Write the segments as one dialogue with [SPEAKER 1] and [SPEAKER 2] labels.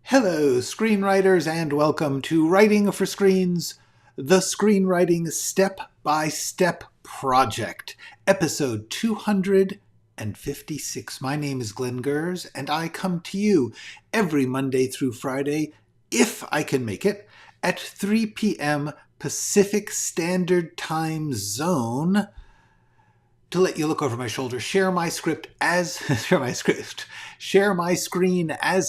[SPEAKER 1] Hello, screenwriters, and welcome to Writing for Screens, the Screenwriting Step-by-Step Project, episode 256. My name is Glenn Gers, and I come to you every Monday through Friday, if I can make it, at 3 p.m. Pacific Standard Time Zone, to let you look over my shoulder, share my screen as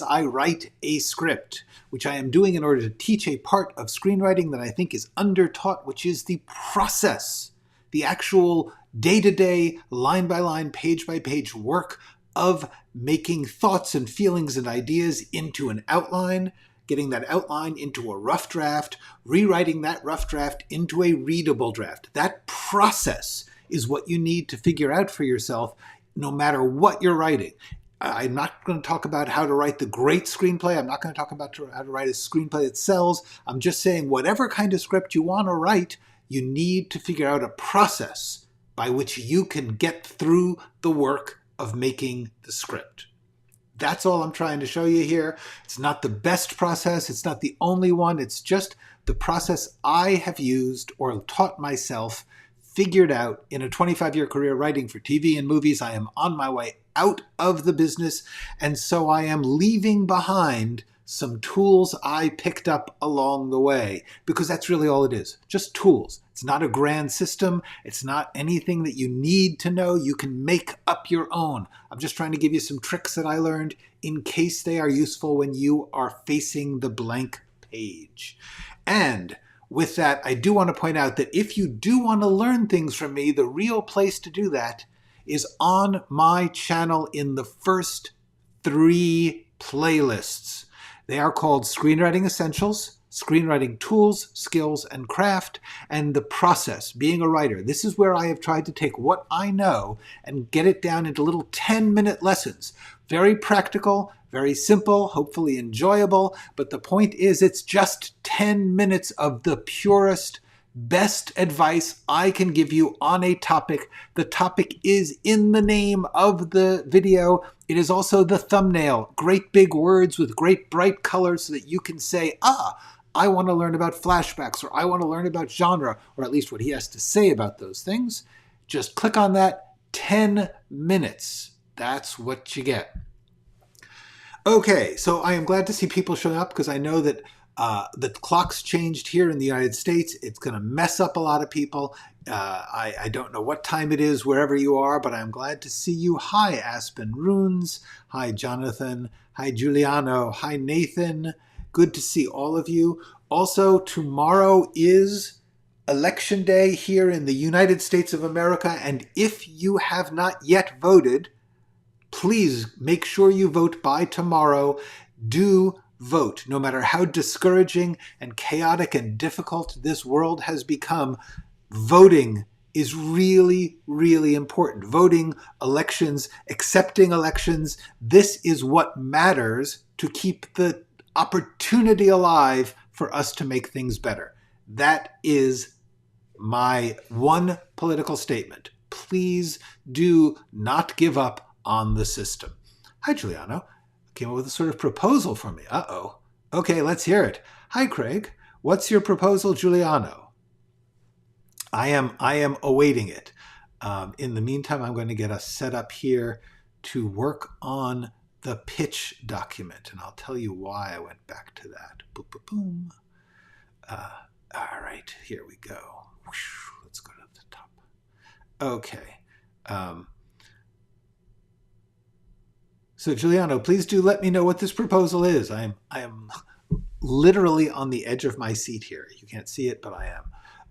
[SPEAKER 1] I write a script, which I am doing in order to teach a part of screenwriting that I think is undertaught, which is the process, the actual day-to-day, line-by-line, page-by-page work of making thoughts and feelings and ideas into an outline, getting that outline into a rough draft, rewriting that rough draft into a readable draft. That process is what you need to figure out for yourself no matter what you're writing. I'm not going to talk about how to write the great screenplay. I'm not going to talk about how to write a screenplay that sells. I'm just saying whatever kind of script you want to write, you need to figure out a process by which you can get through the work of making the script. That's all I'm trying to show you here. It's not the best process. It's not the only one. It's just the process I have used or taught myself, figured out in a 25-year career writing for TV and movies. I am on my way out of the business, and so I am leaving behind some tools I picked up along the way, because that's really all it is, just tools. It's not a grand system. It's not anything that you need to know. You can make up your own. I'm just trying to give you some tricks that I learned in case they are useful when you are facing the blank page. And with that, I do want to point out that if you do want to learn things from me, the real place to do that is on my channel in the first 3 playlists. They are called Screenwriting Essentials, Screenwriting Tools, Skills, and Craft, and The Process, Being a Writer. This is where I have tried to take what I know and get it down into little 10-minute lessons. Very practical, very simple, hopefully enjoyable, but the point is it's just 10 minutes of the purest, best advice I can give you on a topic. The topic is in the name of the video. It is also the thumbnail. Great big words with great bright colors so that you can say, I want to learn about flashbacks, or I want to learn about genre, or at least what he has to say about those things. Just click on that. 10 minutes. That's what you get. Okay, so I am glad to see people showing up, because I know that the clock's changed here in the United States. It's going to mess up a lot of people. I don't know what time it is wherever you are, but I'm glad to see you. Hi, Aspen Runes. Hi, Jonathan. Hi, Giuliano. Hi, Nathan. Good to see all of you. Also, tomorrow is Election Day here in the United States of America, and if you have not yet voted, please make sure you vote by tomorrow. Do vote. No matter how discouraging and chaotic and difficult this world has become, voting is really, really important. Voting, elections, accepting elections, this is what matters to keep the opportunity alive for us to make things better. That is my one political statement. Please do not give up on the system. Hi, Giuliano. Came up with a sort of proposal for me. Uh-oh. Okay, let's hear it. Hi, Craig. What's your proposal, Giuliano? I am awaiting it. In the meantime, I'm going to get us set up here to work on the pitch document, and I'll tell you why I went back to that. Boom, boom, boom. All right, here we go. Whoosh, let's go to the top. Okay. So, Giuliano, please do let me know what this proposal is. I am literally on the edge of my seat here. You can't see it, but I am.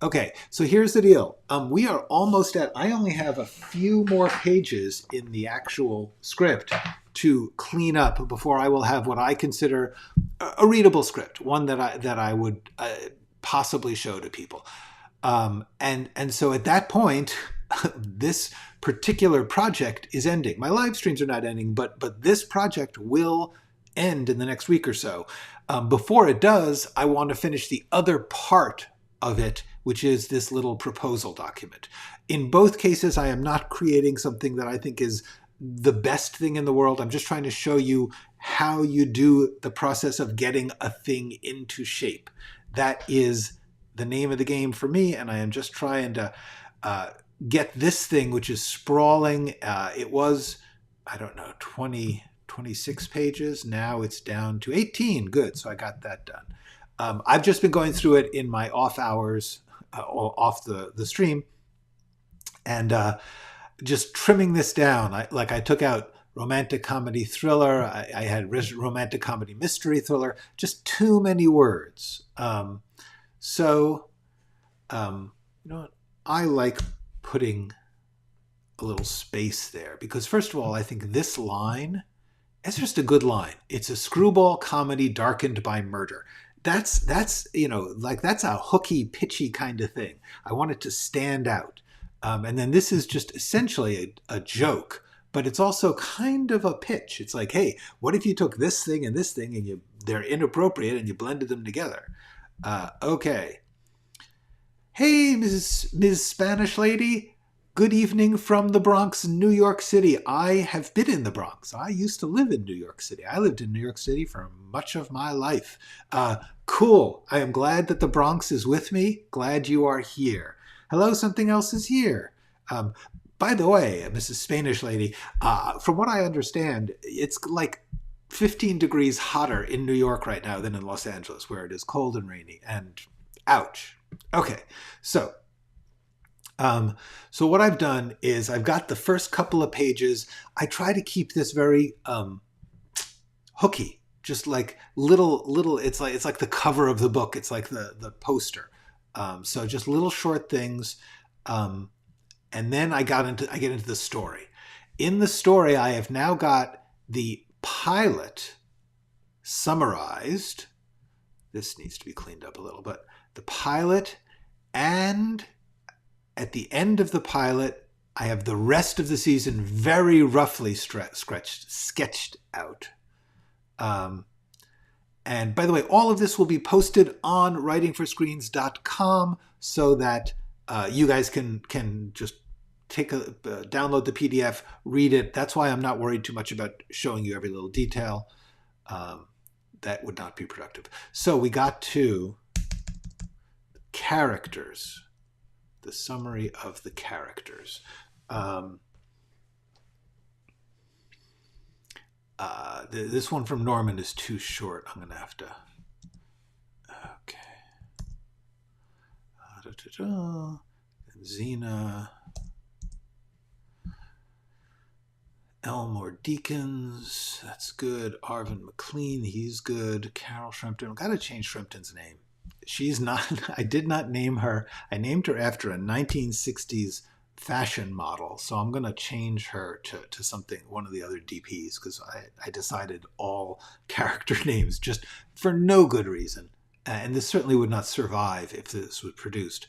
[SPEAKER 1] Okay, so here's the deal. We are almost at, I only have a few more pages in the actual script to clean up before I will have what I consider a readable script, one that I would possibly show to people. And so at that point, this particular project is ending. My live streams are not ending, but this project will end in the next week or so. Before it does, I want to finish the other part of it, which is this little proposal document. In both cases, I am not creating something that I think is the best thing in the world. I'm just trying to show you how you do the process of getting a thing into shape. That is the name of the game for me, and I am just trying to get this thing, which is sprawling. It was, I don't know, 26 pages. Now it's down to 18. Good, so I got that done. I've just been going through it in my off hours, off the stream, and just trimming this down. I took out romantic comedy thriller. I had romantic comedy mystery thriller. Just too many words. So, you know what? I like putting a little space there because, first of all, I think this line is just a good line. It's a screwball comedy darkened by murder. That's you know, like that's a hooky, pitchy kind of thing. I want it to stand out. And then this is just essentially a joke, but it's also kind of a pitch. It's like, hey, what if you took this thing and they're inappropriate and you blended them together? Okay. Hey, Ms. Spanish lady. Good evening from the Bronx, New York City. I have been in the Bronx. I used to live in New York City. I lived in New York City for much of my life. Cool. I am glad that the Bronx is with me. Glad you are here. Hello, something else is here. By the way, Mrs. Spanish lady, from what I understand, it's like 15 degrees hotter in New York right now than in Los Angeles, where it is cold and rainy. And ouch. Okay, so what I've done is I've got the first couple of pages. I try to keep this very hooky, just like little. It's like the cover of the book. It's like the poster. So just little short things, and then I get into the story. In the story, I have now got the pilot summarized. This needs to be cleaned up a little, but the pilot, and at the end of the pilot, I have the rest of the season very roughly sketched out. And by the way, all of this will be posted on writingforscreens.com so that you guys can just download the PDF, read it. That's why I'm not worried too much about showing you every little detail. That would not be productive. So we got to characters, the summary of the characters. This one from Norman is too short. I'm going to have to... Okay. Xena. Elmore Deakins. That's good. Arvin McLean. He's good. Carol Shrimpton. I've got to change Shrimpton's name. She's not... I did not name her. I named her after a 1960s fashion model, so I'm going to change her to something, one of the other DPs, because I decided all character names just for no good reason. And this certainly would not survive if this was produced.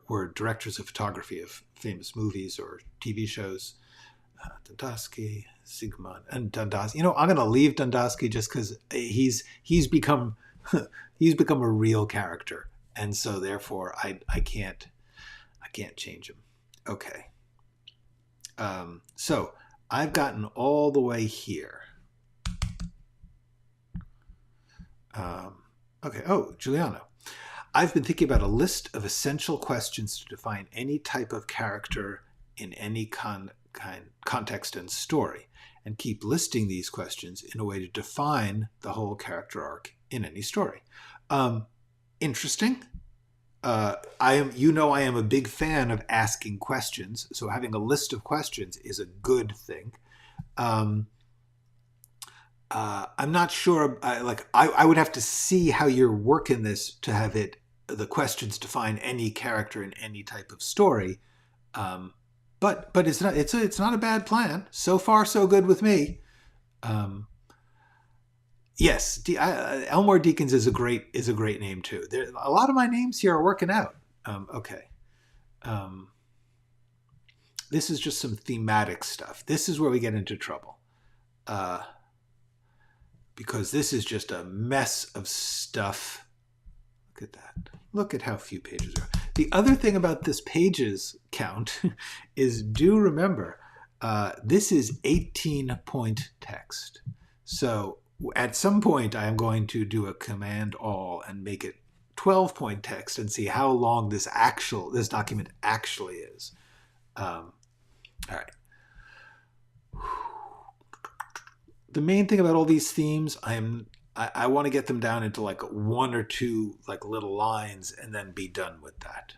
[SPEAKER 1] We're directors of photography of famous movies or TV shows. Dundosky, Sigmund, and Dundosky. You know, I'm going to leave Dundosky just because he's become a real character, and so therefore I can't change him. Okay. So I've gotten all the way here. Okay. Oh, Giuliano. I've been thinking about a list of essential questions to define any type of character in any context and story, and keep listing these questions in a way to define the whole character arc in any story. Interesting. I am a big fan of asking questions, so having a list of questions is a good thing. I'm not sure. I would have to see how you're working this to have the questions define any character in any type of story. But it's not a bad plan. So far, so good with me. Yes, Elmore Deakins is a great name too. A lot of my names here are working out. Okay. This is just some thematic stuff. This is where we get into trouble. Because this is just a mess of stuff. Look at that. Look at how few pages are. The other thing about this pages count is do remember, This is 18-point text. So at some point, I am going to do a command all and make it 12-point text and see how long this document actually is. All right. The main thing about all these themes, I want to get them down into like 1 or 2 like little lines and then be done with that.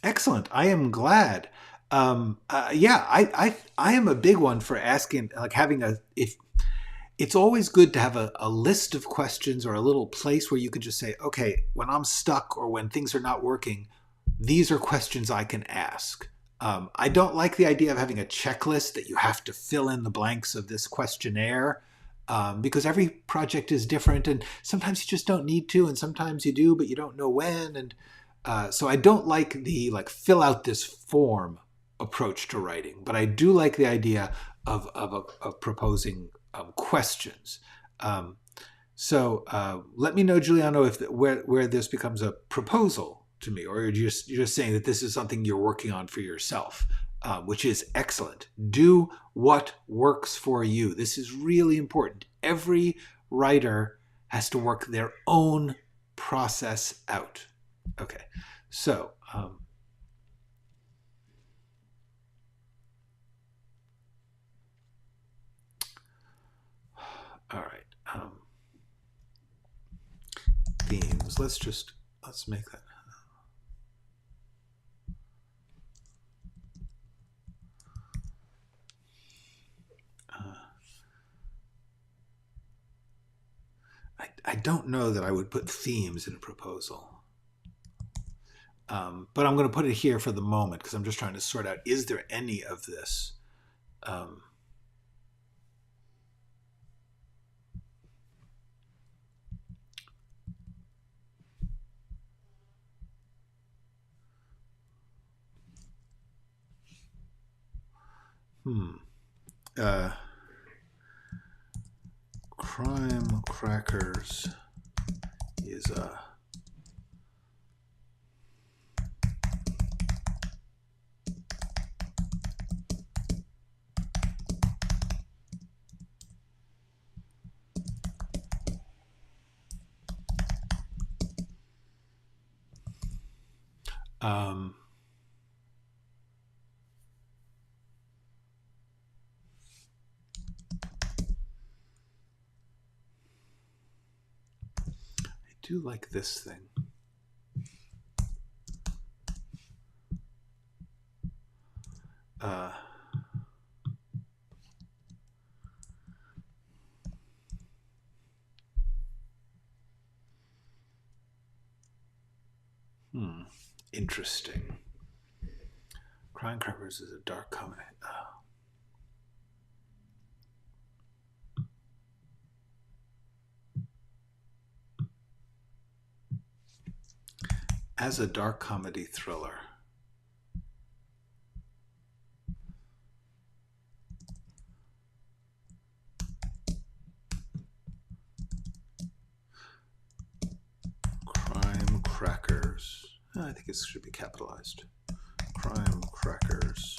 [SPEAKER 1] Excellent. I am glad. Yeah, I am a big one for asking, like having it's always good to have a list of questions or a little place where you could just say, okay, when I'm stuck or when things are not working, these are questions I can ask. I don't like the idea of having a checklist that you have to fill in the blanks of this questionnaire because every project is different and sometimes you just don't need to and sometimes you do, but you don't know when. And so I don't like the fill out this form approach to writing, but I do like the idea of proposing questions. So let me know, Giuliano, where this becomes a proposal to me, or you're just saying that this is something you're working on for yourself, which is excellent. Do what works for you. This is really important. Every writer has to work their own process out. Okay, so all right. Themes. Let's make that. I don't know that I would put themes in a proposal. But I'm going to put it here for the moment because I'm just trying to sort out, is there any of this? Crime Crackers is a... I do like this thing. Interesting. Crime Crackers is a dark comedy. As a dark comedy thriller. Crime Crackers. I think it should be capitalized. Crime Crackers.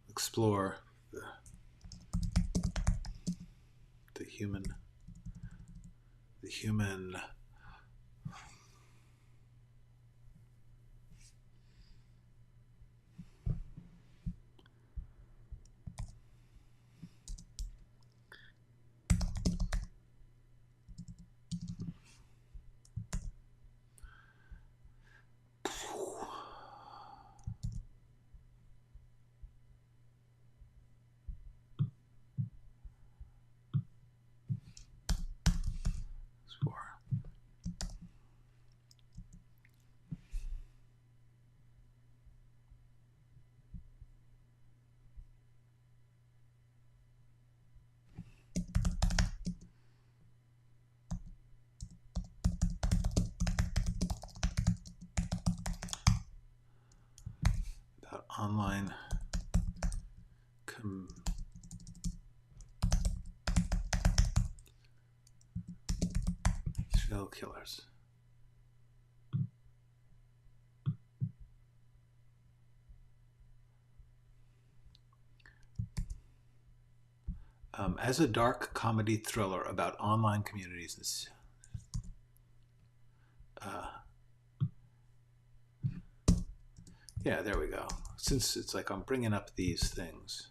[SPEAKER 1] Explore the human online serial killers. As a dark comedy thriller about online communities. Yeah, there we go. Since it's like I'm bringing up these things.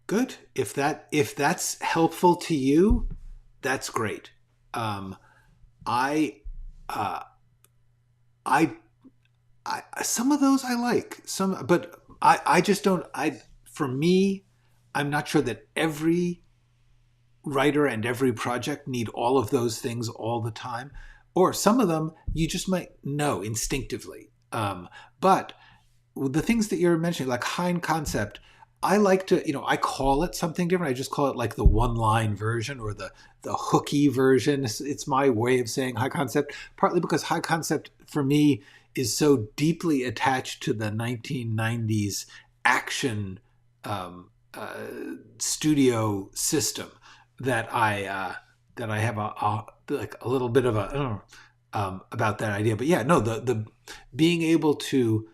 [SPEAKER 1] Good. If that's helpful to you, that's great. I some of those I like, some, but I just don't. For me, I'm not sure that every writer and every project need all of those things all the time, or some of them you just might know instinctively. But the things that you're mentioning, like high concept, I like to, I call it something different. I just call it like the one-line version or the hooky version. It's my way of saying high concept, partly because high concept for me is so deeply attached to the 1990s action studio system that I have like a little bit of a about that idea. But yeah, no, the being able to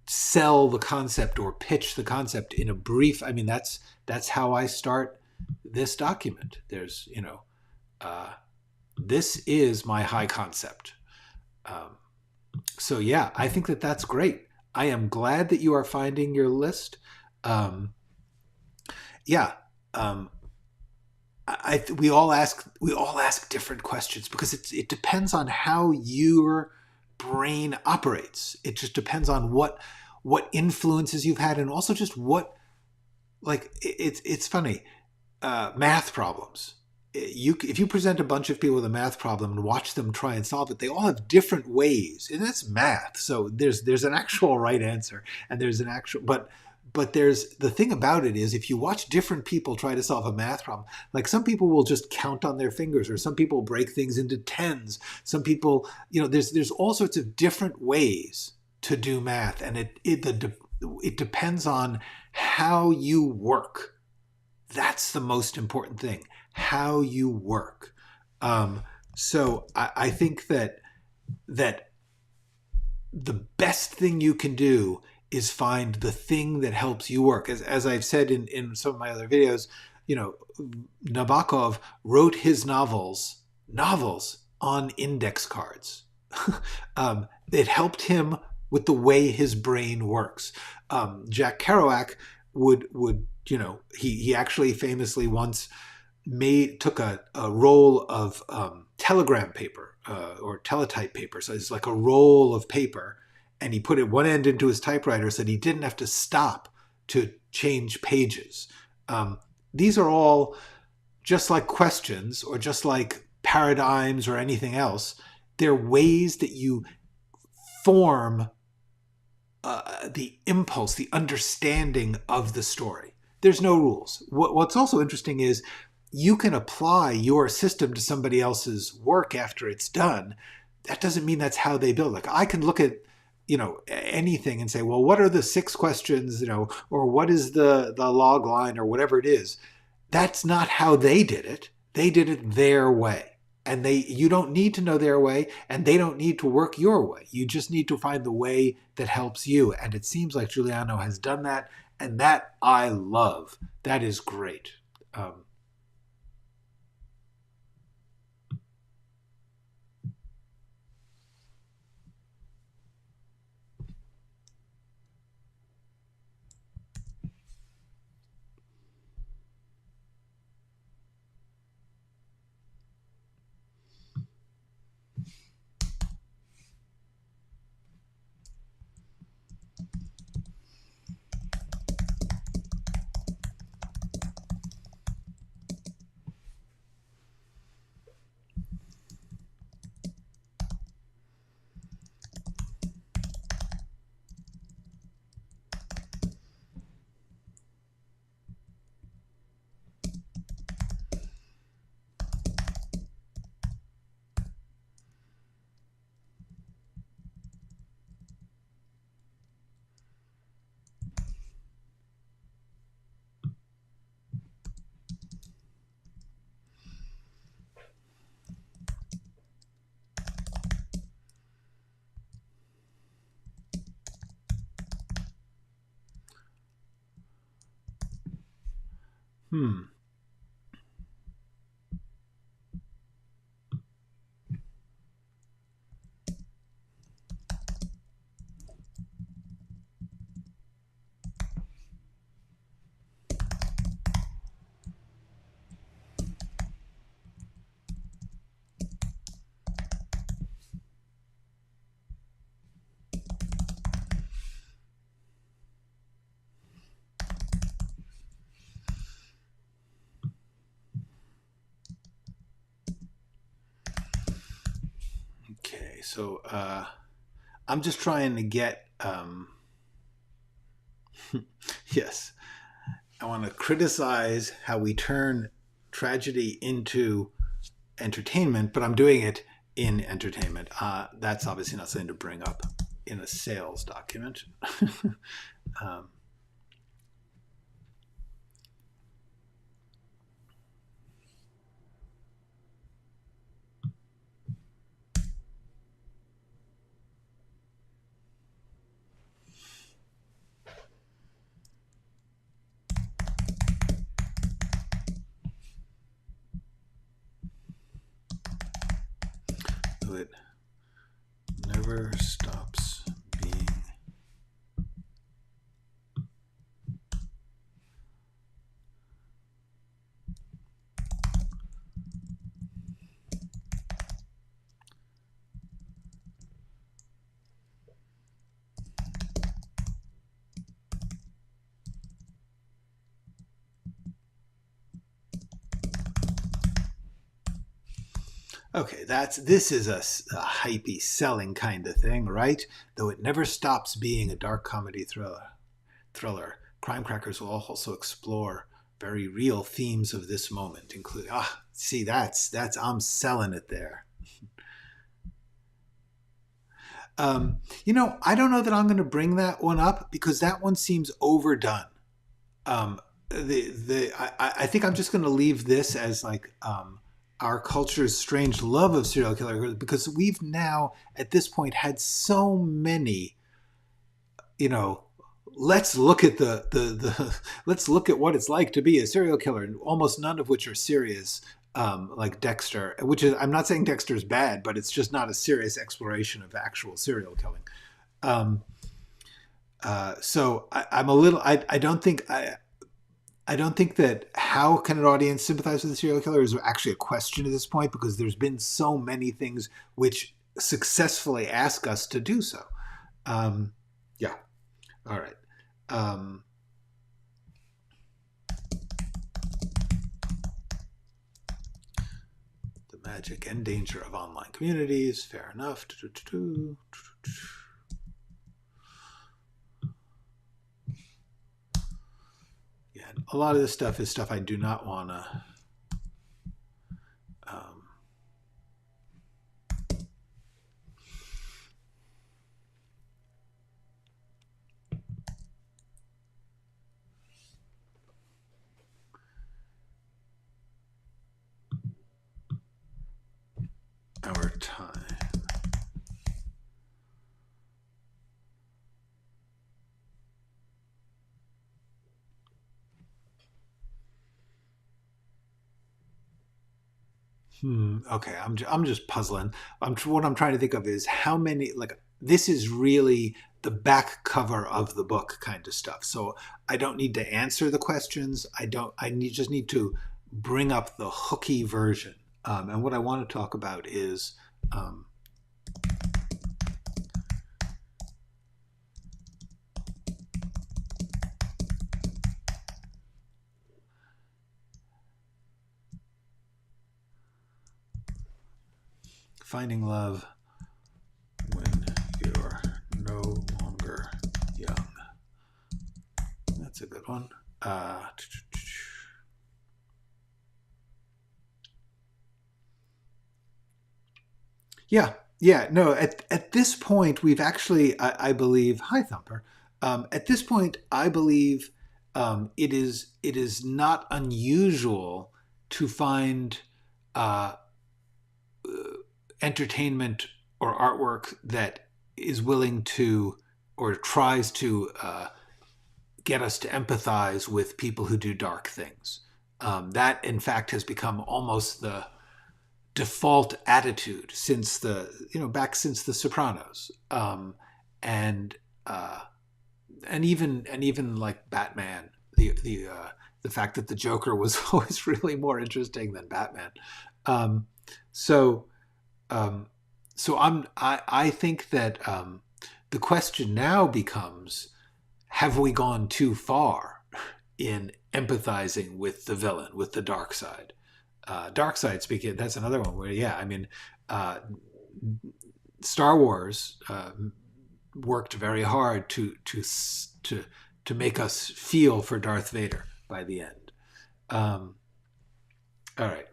[SPEAKER 1] sell the concept or pitch the concept in a brief. I mean, that's how I start this document. There's, this is my high concept. So yeah, I think that that's great. I am glad that you are finding your list. We all ask different questions because it depends on how your brain operates. It just depends on what influences you've had, and also just what, like, it's funny, math problems. If you present a bunch of people with a math problem and watch them try and solve it, they all have different ways, and that's math. So there's an actual right answer, and there's an actual, but there's, the thing about it is, if you watch different people try to solve a math problem, like some people will just count on their fingers, or some people break things into tens. Some people, there's all sorts of different ways to do math, and it depends on how you work. That's the most important thing, how you work. So I think that the best thing you can do is find the thing that helps you work. As I've said in some of my other videos, Nabokov wrote his novels on index cards. It helped him with the way his brain works. Jack Kerouac would he actually famously once took a roll of telegram paper or teletype paper. So it's like a roll of paper, and he put it one end into his typewriter so that he didn't have to stop to change pages. These are all just like questions or just like paradigms or anything else. They're ways that you form the impulse, the understanding of the story. There's no rules. What's also interesting is you can apply your system to somebody else's work after it's done. That doesn't mean that's how they build. Like, I can look at anything and say, well, what are the 6 questions, or what is the log line, or whatever it is. That's not how they did it. They did it their way. And you don't need to know their way, and they don't need to work your way. You just need to find the way that helps you. And it seems like Giuliano has done that, and that I love. That is great. Hmm. Okay, so I'm just trying to get, yes, I want to criticize how we turn tragedy into entertainment, but I'm doing it in entertainment. That's obviously not something to bring up in a sales document. um, so it never stops being okay. This is a hypey selling kind of thing, right? Though it never stops being a dark comedy thriller. Crime Crackers will also explore very real themes of this moment, including see that's I'm selling it there. I don't know that I'm going to bring that one up because that one seems overdone. I think I'm just going to leave this as like our culture's strange love of serial killers because we've now at this point had so many, let's look at the let's look at what it's like to be a serial killer, and almost none of which are serious. Like Dexter, which is, I'm not saying Dexter is bad, but it's just not a serious exploration of actual serial killing. So I'm a little. I don't think I don't think that how can an audience sympathize with a serial killer is actually a question at this point because there's been so many things which successfully ask us to do so. Yeah. All right. The magic and danger of online communities. Fair enough. Yeah, a lot of this stuff is stuff I do not want to. Our time. Okay, I'm just puzzling. What I'm trying to think of is how many, like, this is really the back cover of the book kind of stuff. So I don't need to answer the questions. Just need to bring up the hooky version. And what I want to talk about is finding love when you're no longer young. That's a good one. Yeah. No, at this point, we've actually, I believe, hi Thumper. At this point, I believe it is not unusual to find uh, entertainment or artwork that is willing to or tries to get us to empathize with people who do dark things. That, in fact, has become almost the default attitude since since The Sopranos, and uh, and even like Batman, the fact that the Joker was always really more interesting than Batman. Um, so um, I think that the question now becomes: have we gone too far in empathizing with the villain, with the dark side? Dark side speaking, that's another one where, yeah, I mean, Star Wars worked very hard to make us feel for Darth Vader by the end. All right.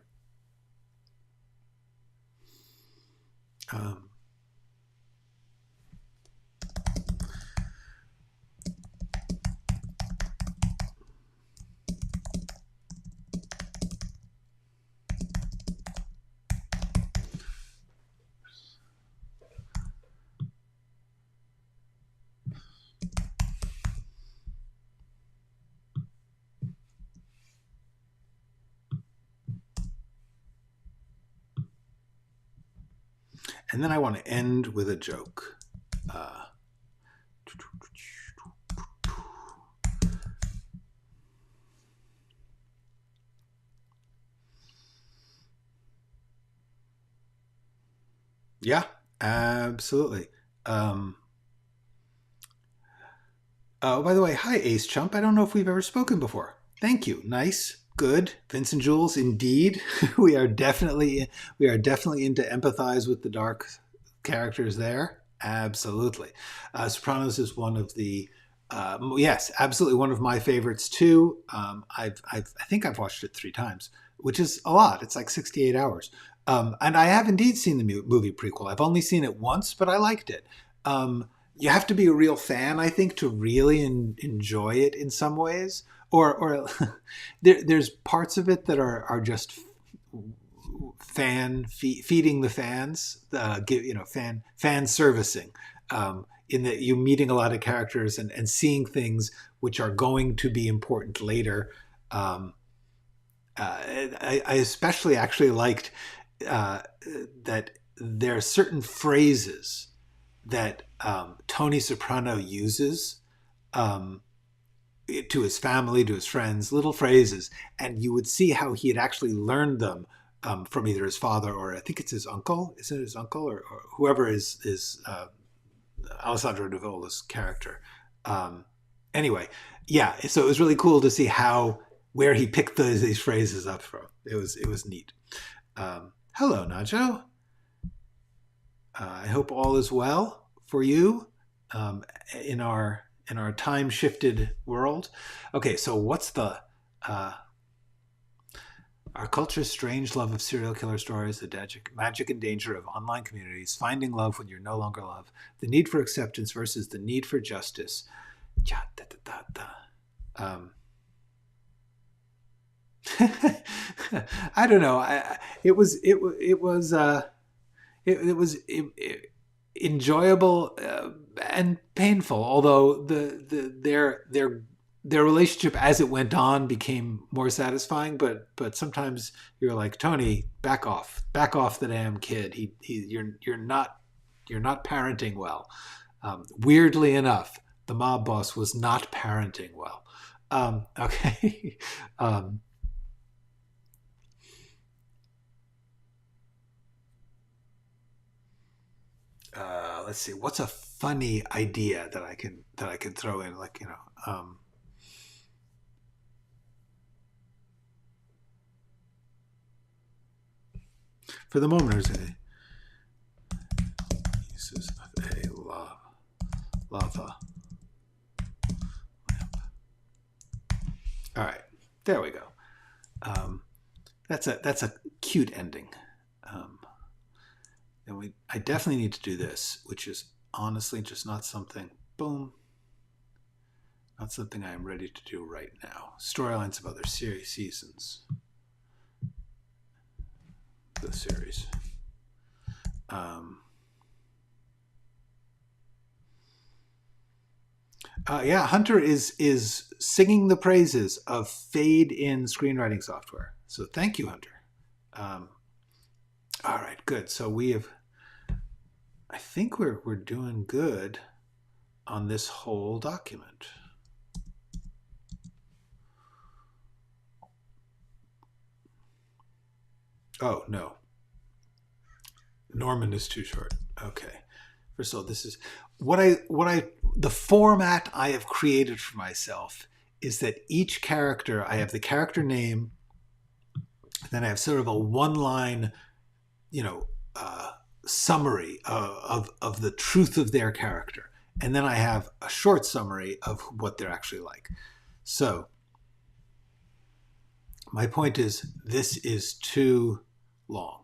[SPEAKER 1] And then I want to end with a joke. Yeah, absolutely. Oh, by the way, hi, Ace Chump. I don't know if we've ever spoken before. Thank you. Nice. Good. Vincent Jules, indeed. we are definitely into empathize with the dark characters there. Absolutely. Sopranos is one of the yes, absolutely one of my favorites too. I think I've watched it 3 times, which is a lot. It's like 68 hours. And I have indeed seen the movie prequel. I've only seen it once, but I liked it. You have to be a real fan, I think, to really enjoy it in some ways. Or there's parts of it that are just feeding the fans, fan servicing. In that you're meeting a lot of characters and seeing things which are going to be important later. I especially actually liked that there are certain phrases that Tony Soprano uses to his family, to his friends, little phrases, and you would see how he had actually learned them from either his father or I think it's his uncle. Isn't it his uncle or whoever is Alessandro Nivola's character? Anyway, yeah. So it was really cool to see where he picked these phrases up from. It was neat. Hello, Nacho. I hope all is well for you in our time shifted world. Okay, so what's the our culture's strange love of serial killer stories, the magic and danger of online communities, finding love when you're no longer loved, the need for acceptance versus the need for justice. I don't know. It was enjoyable and painful. Although their relationship as it went on became more satisfying. But sometimes you're like, Tony, back off the damn kid. You're not parenting well. Weirdly enough, the mob boss was not parenting well. Okay. Let's see. What's a funny idea that I can throw in? Like, for the moment, there's a uses of a lava lamp. All right, there we go. That's a cute ending. And I definitely need to do this, which is honestly just not something. Boom. Not something I am ready to do right now. Storylines of other series seasons. The series. Yeah, Hunter is singing the praises of fade in screenwriting software. So thank you, Hunter. Um, all right, good. So we have, I think we're doing good on this whole document. Oh no, Norman is too short. Okay. So this is the format I have created for myself is that each character, I have the character name, then I have sort of a one-line, you know, summary of the truth of their character, and then I have a short summary of what they're actually like. So my point is, this is too long.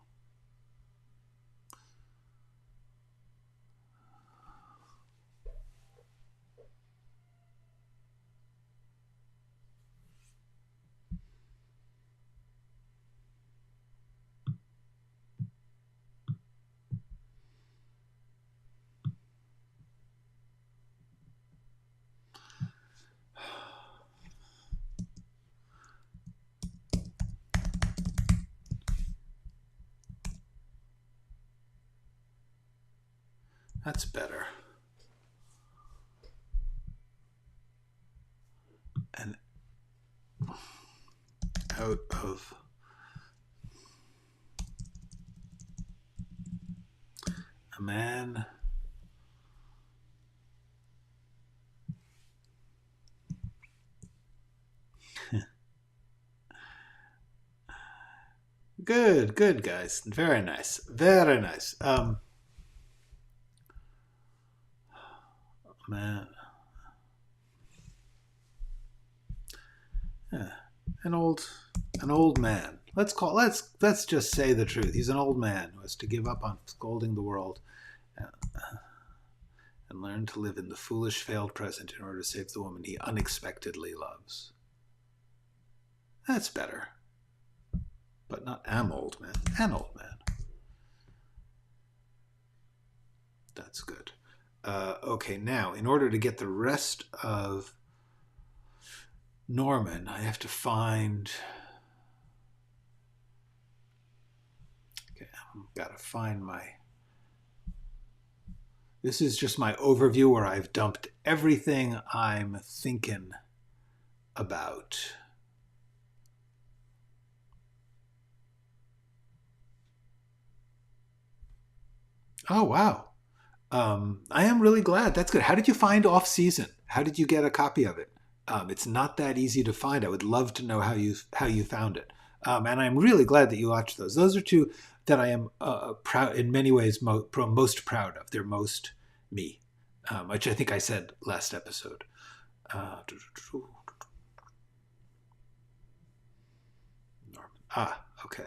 [SPEAKER 1] That's better. And out of a man good, good guys. Very nice. Very nice. Man. Yeah. An old man. Let's just say the truth. He's an old man who has to give up on scolding the world and learn to live in the foolish failed present in order to save the woman he unexpectedly loves. That's better. But not am old man. An old man. That's good. Okay, now in order to get the rest of Norman, I have to find. Okay, I've got to find my. This is just my overview where I've dumped everything I'm thinking about. Oh, wow. I am really glad. That's good. How did you find Off Season? How did you get a copy of it? It's not that easy to find. I would love to know how you found it. And I'm really glad that you watched those. Those are two that I am proud, in many ways, most proud of. They're most me, which I think I said last episode. Norman. Okay.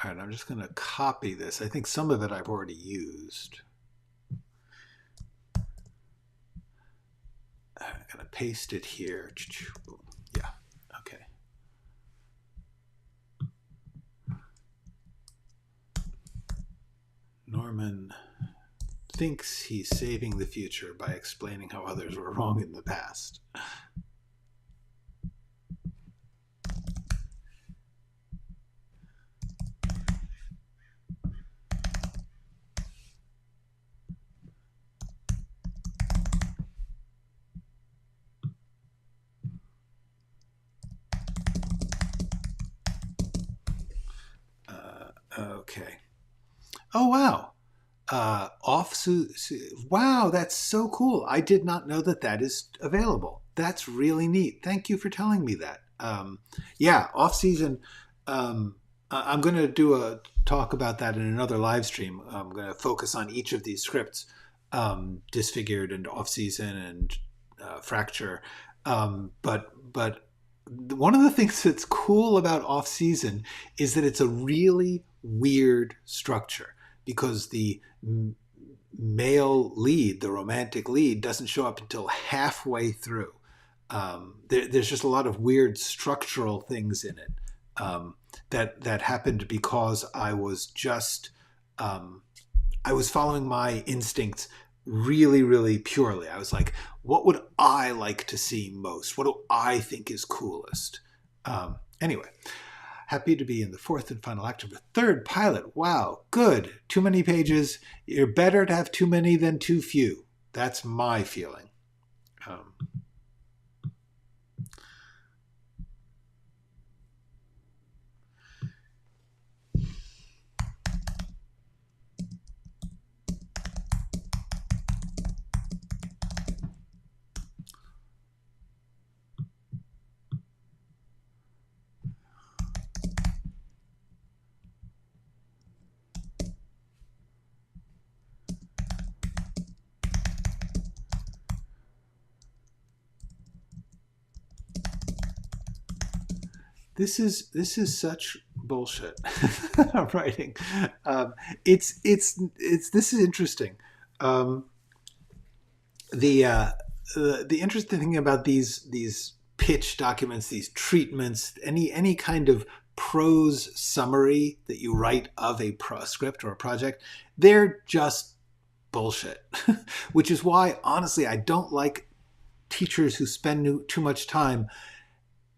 [SPEAKER 1] All right, I'm just going to copy this. I think some of it I've already used. I'm going to paste it here. Yeah, okay. Norman thinks he's saving the future by explaining how others were wrong in the past. Okay. Oh, wow. Wow, that's so cool. I did not know that is available. That's really neat. Thank you for telling me that. Yeah, off season. I'm going to do a talk about that in another live stream. I'm going to focus on each of these scripts, Disfigured and Off Season and Fracture. But one of the things that's cool about Off Season is that it's a really weird structure because the male lead, the romantic lead, doesn't show up until halfway through. There's just a lot of weird structural things in it that happened because I was just I was following my instincts really, really purely. I was like, what would I like to see most? What do I think is coolest? Anyway, happy to be in the fourth and final act of the third pilot. Wow, good. Too many pages. You're better to have too many than too few. That's my feeling. This is such bullshit writing. It's this is interesting. The interesting thing about these pitch documents, these treatments, any kind of prose summary that you write of a script or a project, they're just bullshit. Which is why, honestly, I don't like teachers who spend too much time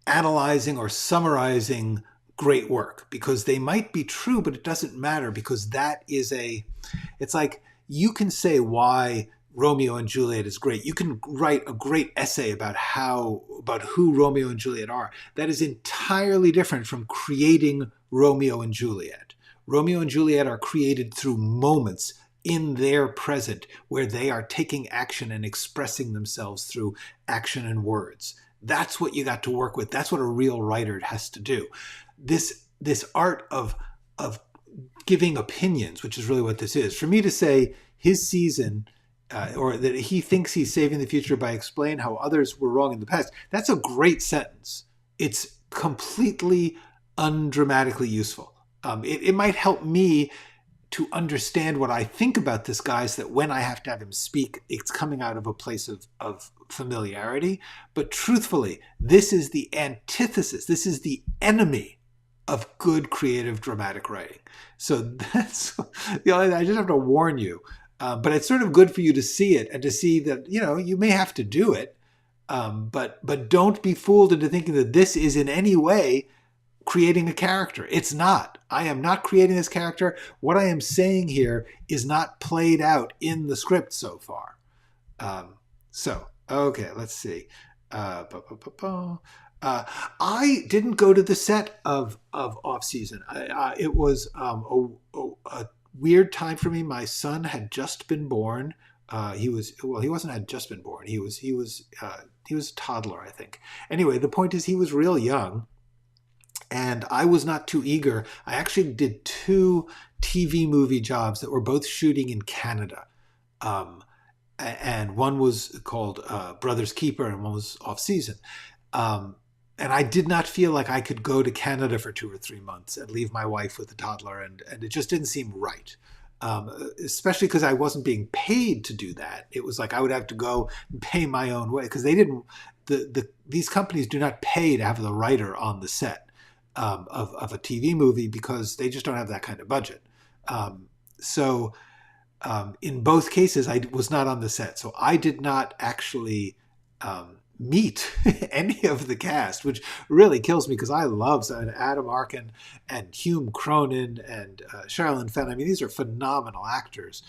[SPEAKER 1] analyzing or summarizing great work, because they might be true, but it doesn't matter, because it's like, you can say why Romeo and Juliet is great. You can write a great essay about who Romeo and Juliet are. That is entirely different from creating Romeo and Juliet. Romeo and Juliet are created through moments in their present where they are taking action and expressing themselves through action and words. That's what you got to work with. That's what a real writer has to do. This art of giving opinions, which is really what this is. For me to say his season, or that he thinks he's saving the future by explaining how others were wrong in the past, that's a great sentence. It's completely undramatically useful. It might help me to understand what I think about this guy, so that when I have to have him speak, it's coming out of a place of familiarity. But truthfully, this is the antithesis. This is the enemy of good creative dramatic writing. So that's the only thing. I just have to warn you. But it's sort of good for you to see it and to see that, you may have to do it. But don't be fooled into thinking that this is in any way creating a character. It's not. I am not creating this character. What I am saying here is not played out in the script so far. Okay, let's see. I didn't go to the set of Off Season. It was a weird time for me. My son had just been born. He wasn't had just been born. He was a toddler, I think. Anyway, the point is, he was real young. And I was not too eager. I actually did 2 TV movie jobs that were both shooting in Canada. And one was called Brother's Keeper, and one was Off Season. And I did not feel like I could go to Canada for 2 or 3 months and leave my wife with a toddler. And it just didn't seem right. Especially because I wasn't being paid to do that. It was like I would have to go and pay my own way, because they didn't. These companies do not pay to have the writer on the set of a TV movie, because they just don't have that kind of budget. So in both cases, I was not on the set. So I did not actually meet any of the cast, which really kills me, because I love Adam Arkin and Hume Cronin and Sherilyn Fenn. I mean, these are phenomenal actors.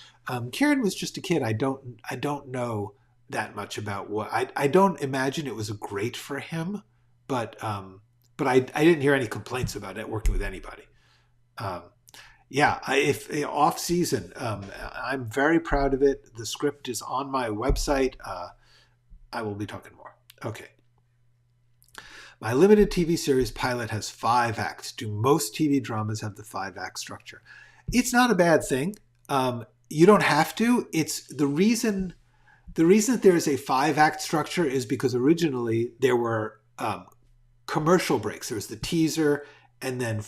[SPEAKER 1] Kieran was just a kid. I don't know that much about what I don't imagine it was great for him, but I didn't hear any complaints about it working with anybody. If Off Season, I'm very proud of it. The script is on my website. I will be talking more. Okay. My limited TV series pilot has 5 acts. Do most TV dramas have the 5-act structure? It's not a bad thing. You don't have to. It's the reason that there is a 5-act structure is because originally there were commercial breaks. There was the teaser and then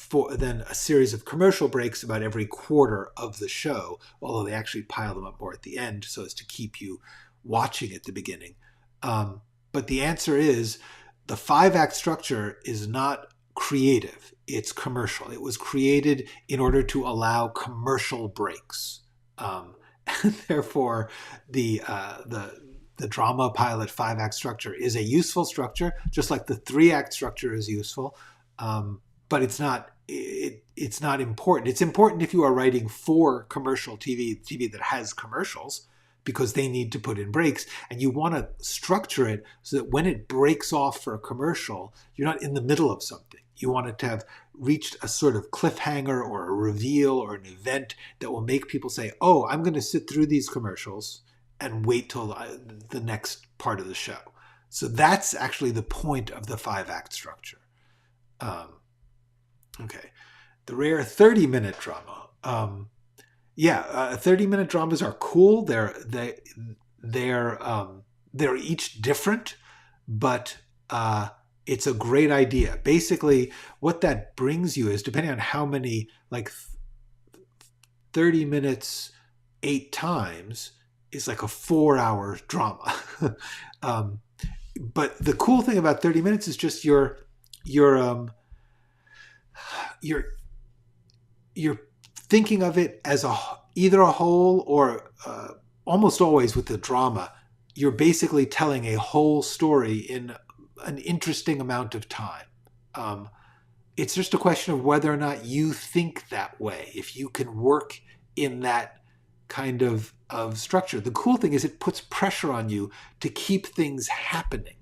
[SPEAKER 1] a series of commercial breaks about every quarter of the show, although they actually pile them up more at the end so as to keep you watching at the beginning. But the answer is the 5-act structure is not creative. It's commercial. It was created in order to allow commercial breaks. And therefore, the drama pilot 5-act structure is a useful structure, just like the 3-act structure is useful. But it's not important. It's important if you are writing for commercial TV that has commercials, because they need to put in breaks, and you want to structure it so that when it breaks off for a commercial, you're not in the middle of something. You want it to have reached a sort of cliffhanger or a reveal or an event that will make people say, oh, I'm going to sit through these commercials and wait till the next part of the show. So that's actually the point of the 5-act structure. Okay. The rare 30-minute drama. 30-minute dramas are cool. They're each different, but it's a great idea. Basically, what that brings you is, depending on how many, like 30 minutes 8 times is like a 4-hour drama. But the cool thing about 30 minutes is just you're thinking of it as either a whole, or almost always with the drama, you're basically telling a whole story in an interesting amount of time. It's just a question of whether or not you think that way, if you can work in that kind of structure. The cool thing is it puts pressure on you to keep things happening.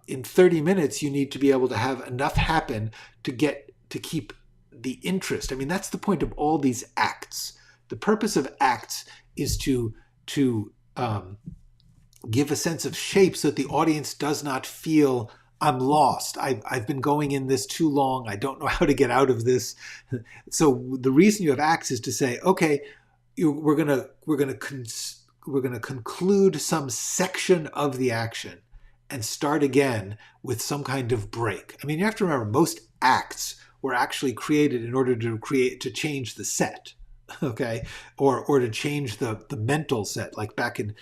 [SPEAKER 1] In 30 minutes, you need to be able to have enough happen to keep the interest. I mean, that's the point of all these acts. The purpose of acts is to give a sense of shape so that the audience does not feel, I'm lost. I've been going in this too long. I don't know how to get out of this. So the reason you have acts is to say, okay, we're gonna conclude some section of the action and start again with some kind of break. I mean, you have to remember, most acts were actually created in order to change the set, okay, or to change the mental set. Like back in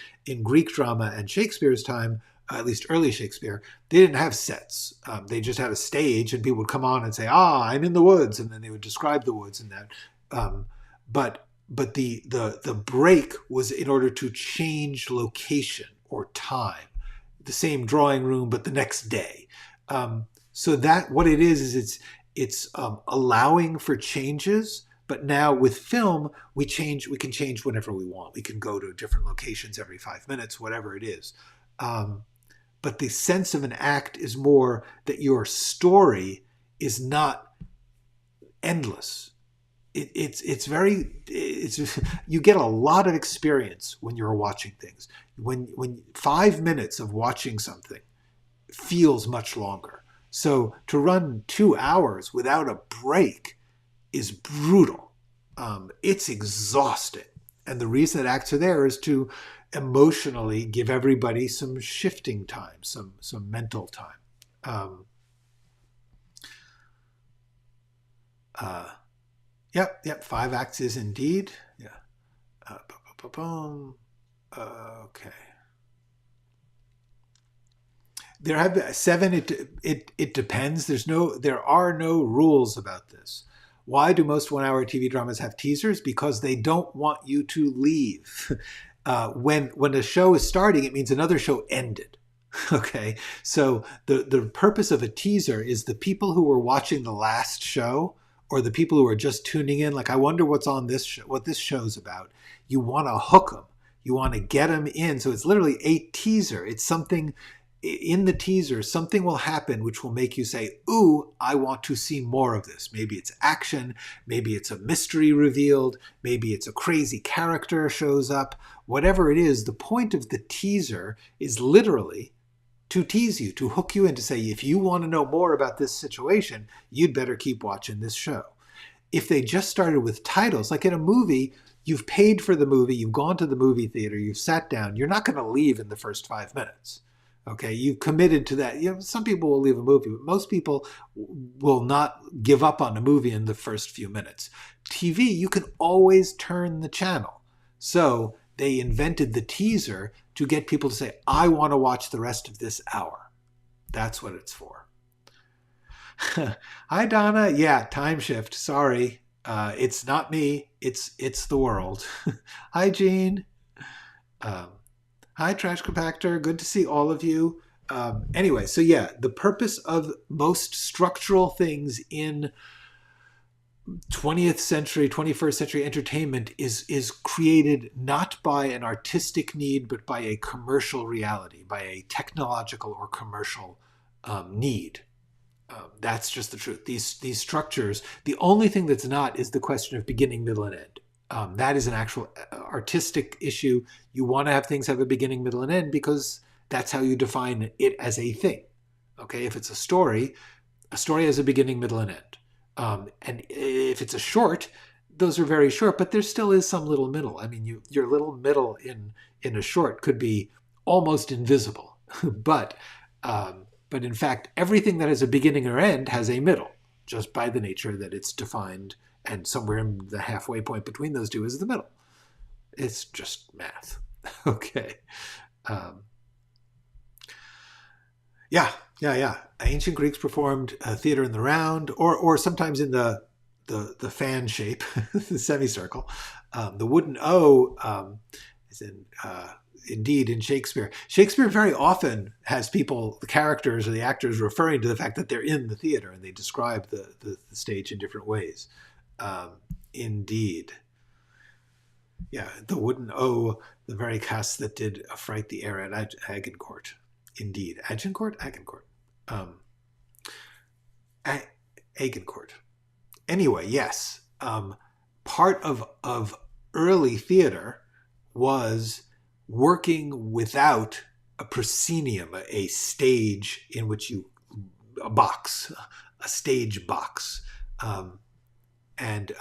[SPEAKER 1] Greek drama and Shakespeare's time, at least early Shakespeare, they didn't have sets. They just had a stage, and people would come on and say, I'm in the woods, and then they would describe the woods and that. But the break was in order to change location or time. The same drawing room, but the next day. So that what it is it's allowing for changes. But now with film, we can change whenever we want. We can go to different locations every 5 minutes, whatever it is. But the sense of an act is more that your story is not endless. You get a lot of experience when you're watching things. When 5 minutes of watching something feels much longer. So to run 2 hours without a break is brutal. It's exhausting. And the reason that acts are there is to emotionally give everybody some shifting time, some mental time. Yep. 5 acts is indeed. Yeah. Okay. There have been 7. It depends. There are no rules about this. Why do most 1-hour TV dramas have teasers? Because they don't want you to leave. When a show is starting, it means another show ended. Okay. So the purpose of a teaser is the people who were watching the last show, or the people who are just tuning in, like, I wonder what's on this show, what this show's about. You want to hook them. You want to get them in. So it's literally a teaser. It's something in the teaser, something will happen which will make you say, ooh, I want to see more of this. Maybe it's action. Maybe it's a mystery revealed. Maybe it's a crazy character shows up. Whatever it is, the point of the teaser is literally to tease you, to hook you in, to say, if you want to know more about this situation, you'd better keep watching this show. If they just started with titles, like in a movie, you've paid for the movie, you've gone to the movie theater, you've sat down, you're not going to leave in the first 5 minutes. Okay, you committed to that. Some people will leave a movie, but most people will not give up on a movie in the first few minutes. TV, you can always turn the channel. So they invented the teaser to get people to say, I want to watch the rest of this hour. That's what it's for. Hi, Donna. Yeah, time shift. Sorry. It's not me. It's the world. Hi, Jean. Hi, Trash Compactor. Good to see all of you. Anyway, so yeah, the purpose of most structural things in 20th century, 21st century entertainment is created not by an artistic need, but by a commercial reality, by a technological or commercial need. That's just the truth. These structures, the only thing that's not is the question of beginning, middle, and end. That is an actual artistic issue. You want to have things have a beginning, middle, and end because that's how you define it as a thing. Okay, if it's a story has a beginning, middle, and end. And if it's a short, those are very short, but there still is some little middle. I mean, your little middle in a short could be almost invisible, but in fact, everything that has a beginning or end has a middle, just by the nature that it's defined, and somewhere in the halfway point between those two is the middle. It's just math. Okay. Yeah. Ancient Greeks performed theater in the round, or sometimes in the fan shape, the semicircle. The wooden O is indeed in Shakespeare. Shakespeare very often has people, the characters or the actors, referring to the fact that they're in the theater, and they describe the stage in different ways. Indeed. Yeah, the wooden O, the very cast that did affright the air at Agincourt. Indeed. Agincourt? Agincourt. Agincourt. Anyway, yes. Part of early theater was working without a proscenium, a stage in which a stage box. And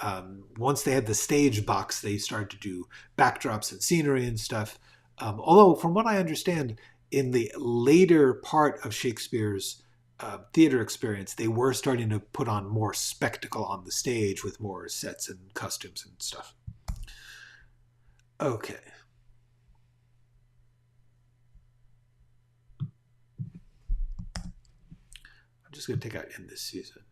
[SPEAKER 1] once they had the stage box, they started to do backdrops and scenery and stuff. Although, from what I understand, in the later part of Shakespeare's theater experience, they were starting to put on more spectacle on the stage with more sets and costumes and stuff. Okay. I'm just going to take out in this season.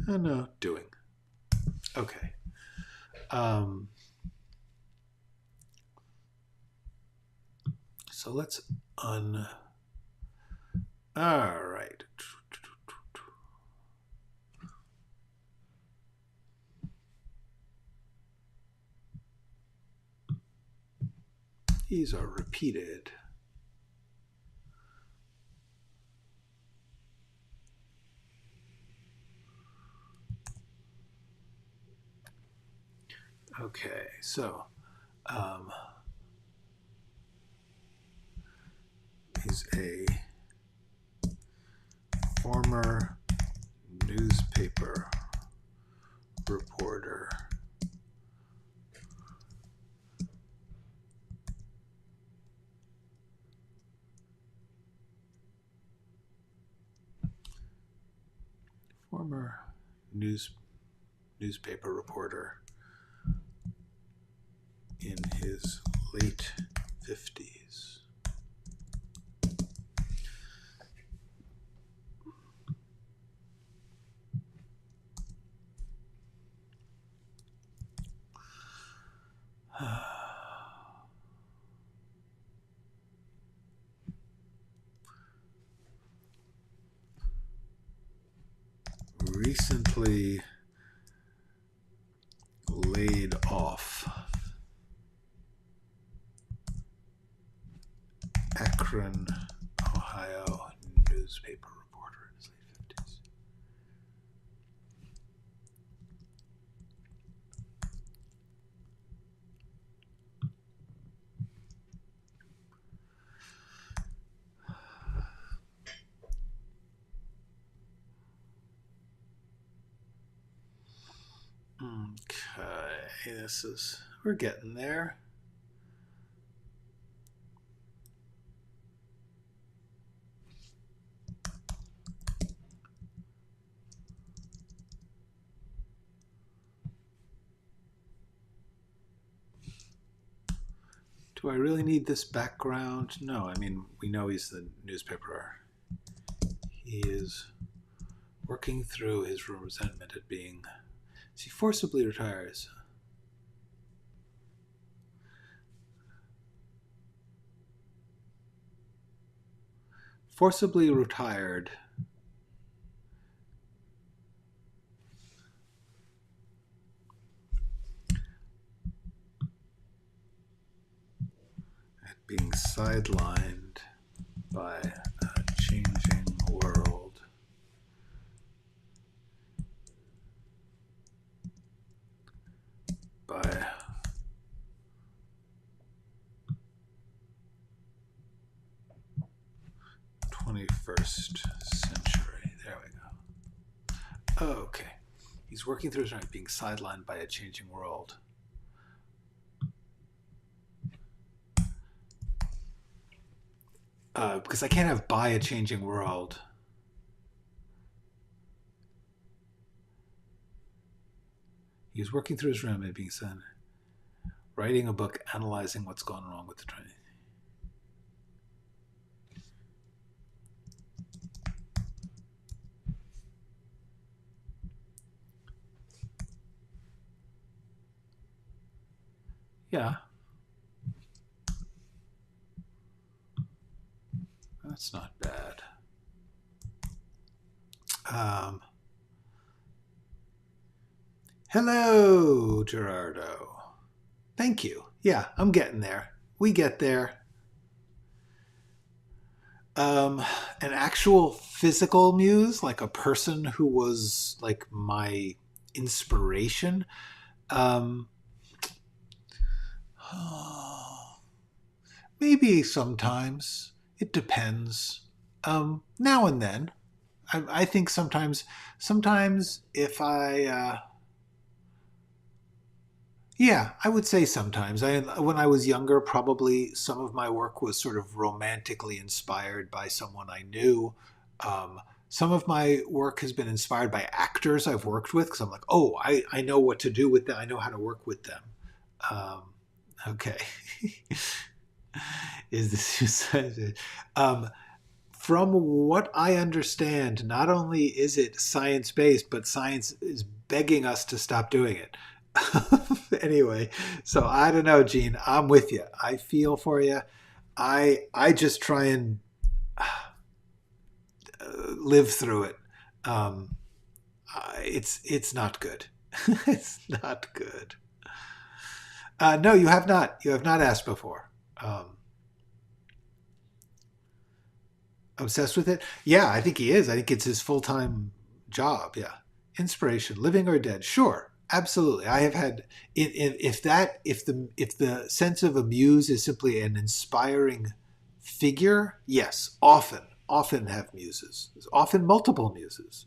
[SPEAKER 1] No, doing. Okay. So let's all right. These are repeated. Okay, so he's a former newspaper reporter. Former newspaper reporter in his late 50s. Recently laid off. Akron, Ohio newspaper reporter in his late 50s. Okay, we're getting there. Do I really need this background? No, I mean, we know he's the newspaper. He is working through his resentment at being... He forcibly retires. Forcibly retired. At being sidelined by a changing world. By 21st century. There we go. Okay. He's working through his life being sidelined by a changing world. Because I can't have by a changing world. He's working through his room and being said, writing a book, analyzing what's gone wrong with the training. Yeah. That's not bad. Hello, Gerardo. Thank you. Yeah, I'm getting there. We get there. An actual physical muse, like a person who was like my inspiration. Maybe sometimes. It depends. Now and then. I think sometimes if I... yeah, I would say sometimes. When I was younger, probably some of my work was sort of romantically inspired by someone I knew. Some of my work has been inspired by actors I've worked with because I'm like, oh, I know what to do with them. I know how to work with them. Okay. Is this... from what I understand, not only is it science-based, but science is begging us to stop doing it. Anyway, so I don't know, Gene. I'm with you. I feel for you. I just try and live through it. It's not good. It's not good. No, you have not. You have not asked before. Obsessed with it? Yeah, I think he is. I think it's his full-time job. Yeah. Inspiration, living or dead? Sure, absolutely. I have had... if the sense of a muse is simply an inspiring figure, yes, often have muses. Often multiple muses.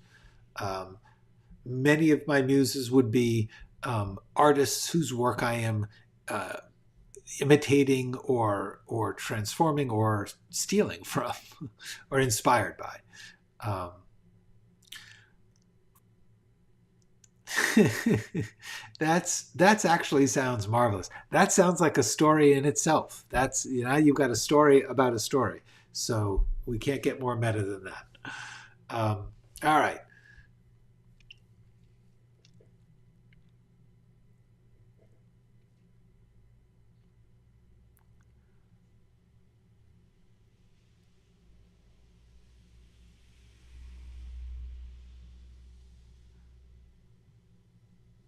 [SPEAKER 1] Many of my muses would be artists whose work I am imitating or transforming or stealing from or inspired by. That's actually sounds marvelous. That sounds like a story in itself. That's, you've got a story about a story. So we can't get more meta than that. All right.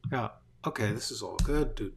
[SPEAKER 1] Yeah. Okay, this is all good.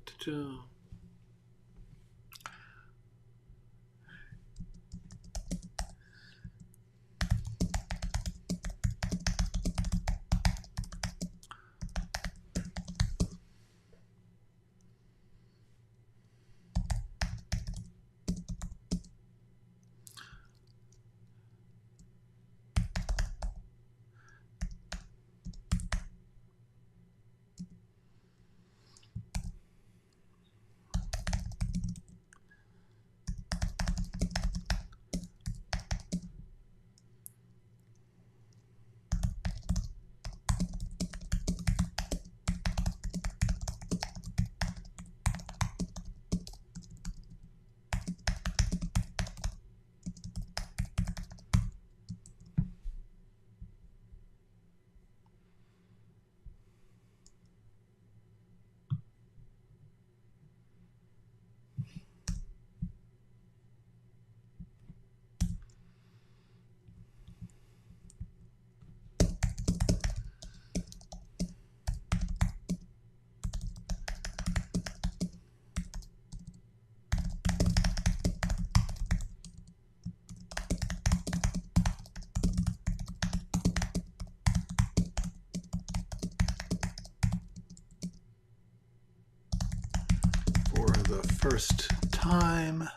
[SPEAKER 1] the first time.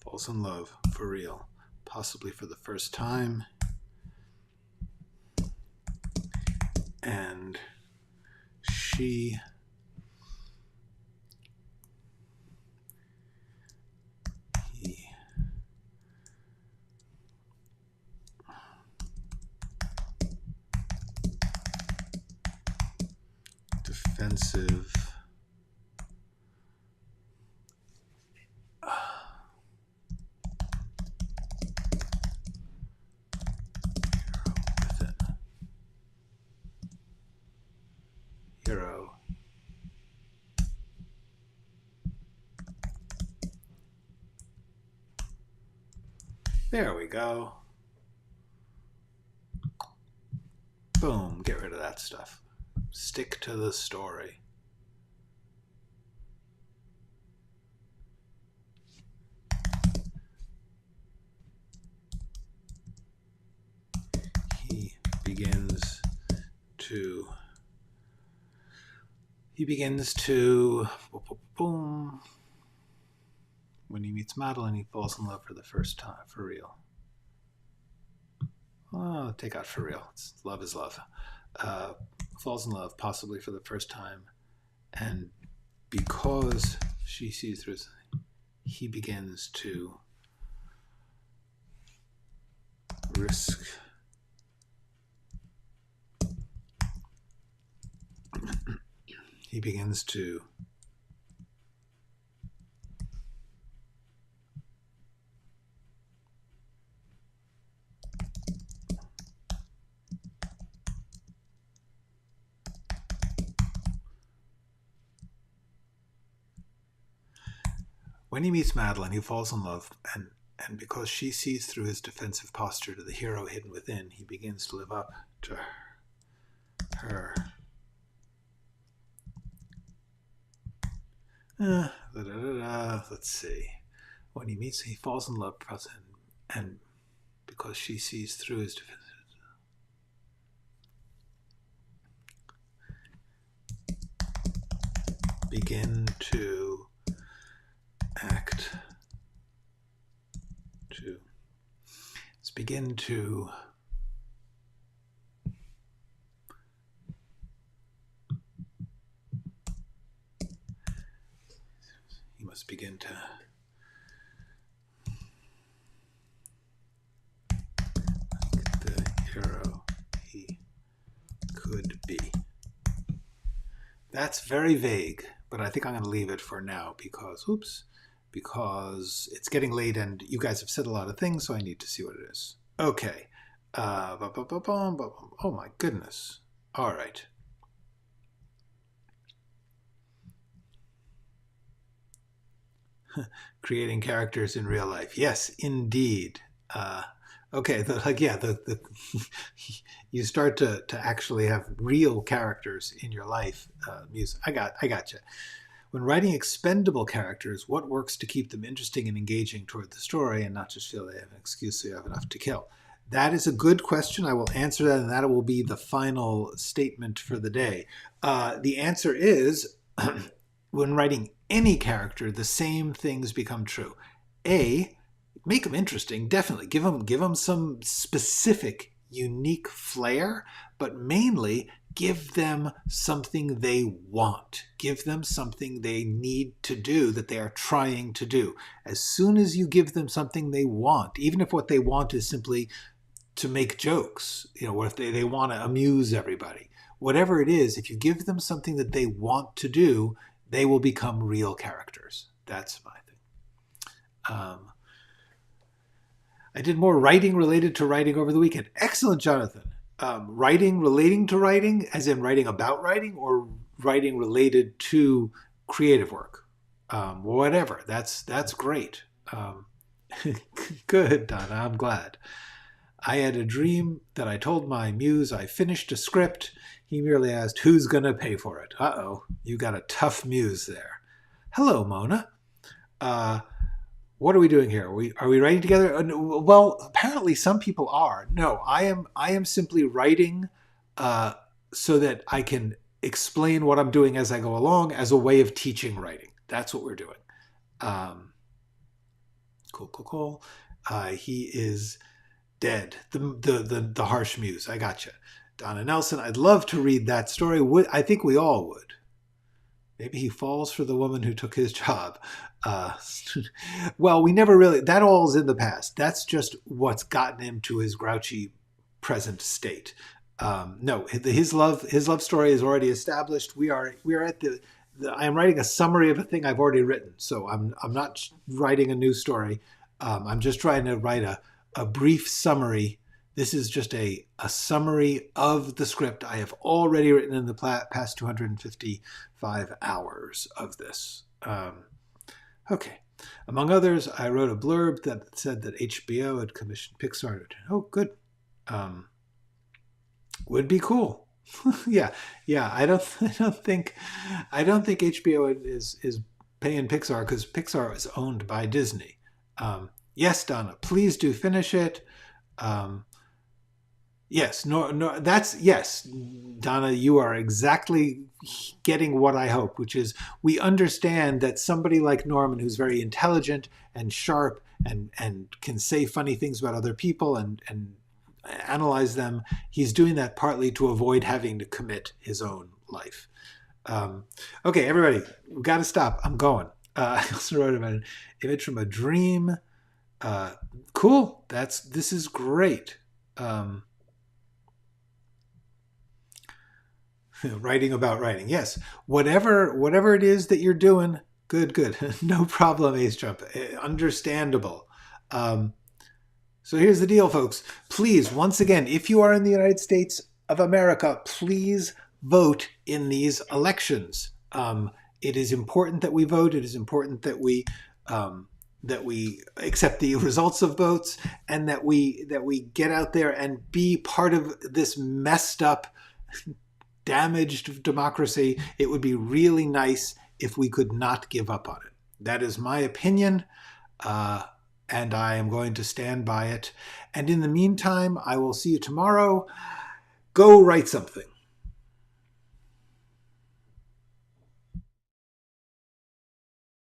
[SPEAKER 1] Falls in love for real, possibly for the first time. And he defensive hero. There we go. Boom, get rid of that stuff. Stick to the story. He begins to boom. When he meets Madeline, he falls in love for the first time, for real. Oh, take out for real. Love is love. Falls in love, possibly for the first time. And because she sees through, he begins to risk when he meets Madeline, he falls in love, and because she sees through his defensive posture to the hero hidden within, he begins to live up to her. Let's see. When he falls in love, and because she sees through his defense, begin to act to. Let's begin to must begin to like the hero he could be. That's very vague, but I think I'm going to leave it for now because it's getting late and you guys have said a lot of things, so I need to see what it is. Okay. Oh my goodness. All right. Creating characters in real life. Yes, indeed. Okay, you start to actually have real characters in your life. Muse, I got you. When writing expendable characters, what works to keep them interesting and engaging toward the story and not just feel they have an excuse so you have enough to kill? That is a good question. I will answer that, and that will be the final statement for the day. The answer is, when writing any character, the same things become true. A, make them interesting, definitely. Give them some specific, unique flair, but mainly give them something they want. Give them something they need to do that they are trying to do. As soon as you give them something they want, even if what they want is simply to make jokes, or if they want to amuse everybody, whatever it is, if you give them something that they want to do, they will become real characters. That's my thing. I did more writing related to writing over the weekend. Excellent, Jonathan. Writing relating to writing, as in writing about writing, or writing related to creative work? Whatever. That's great. Good, Donna. I'm glad. I had a dream that I told my muse I finished a script. He merely asked, who's going to pay for it? Uh-oh, you got a tough muse there. Hello, Mona. What are we doing here? Are we writing together? Well, apparently some people are. No, I am simply writing so that I can explain what I'm doing as I go along as a way of teaching writing. That's what we're doing. Cool. He is dead. The harsh muse. I gotcha. Donna Nelson, I'd love to read that story. I think we all would. Maybe he falls for the woman who took his job. Well, we never really, that all's in the past. That's just what's gotten him to his grouchy present state. No, his love story is already established. We are at I am writing a summary of a thing I've already written. So I'm not writing a new story. I'm just trying to write a brief summary. This is just a summary of the script I have already written in the past 255 hours of this. Okay. Among others, I wrote a blurb that said that HBO had commissioned Pixar. Oh, good. Would be cool. yeah. I don't think HBO is paying Pixar because Pixar is owned by Disney. Yes, Donna, please do finish it. Yes, yes, Donna, you are exactly getting what I hope, which is we understand that somebody like Norman, who's very intelligent and sharp and can say funny things about other people and analyze them, he's doing that partly to avoid having to commit his own life. Okay, everybody, we've got to stop. I'm going. I also wrote about an image from a dream. Cool. This is great. Writing about writing. Yes. Whatever it is that you're doing, good. No problem, Ace Jump. Understandable. So here's the deal, folks. Please, once again, if you are in the United States of America, please vote in these elections. It is important that we vote. It is important that we accept the results of votes and that we get out there and be part of this messed up, damaged democracy. It would be really nice if we could not give up on it. That is my opinion, and I am going to stand by it. And in the meantime, I will see you tomorrow. Go write something.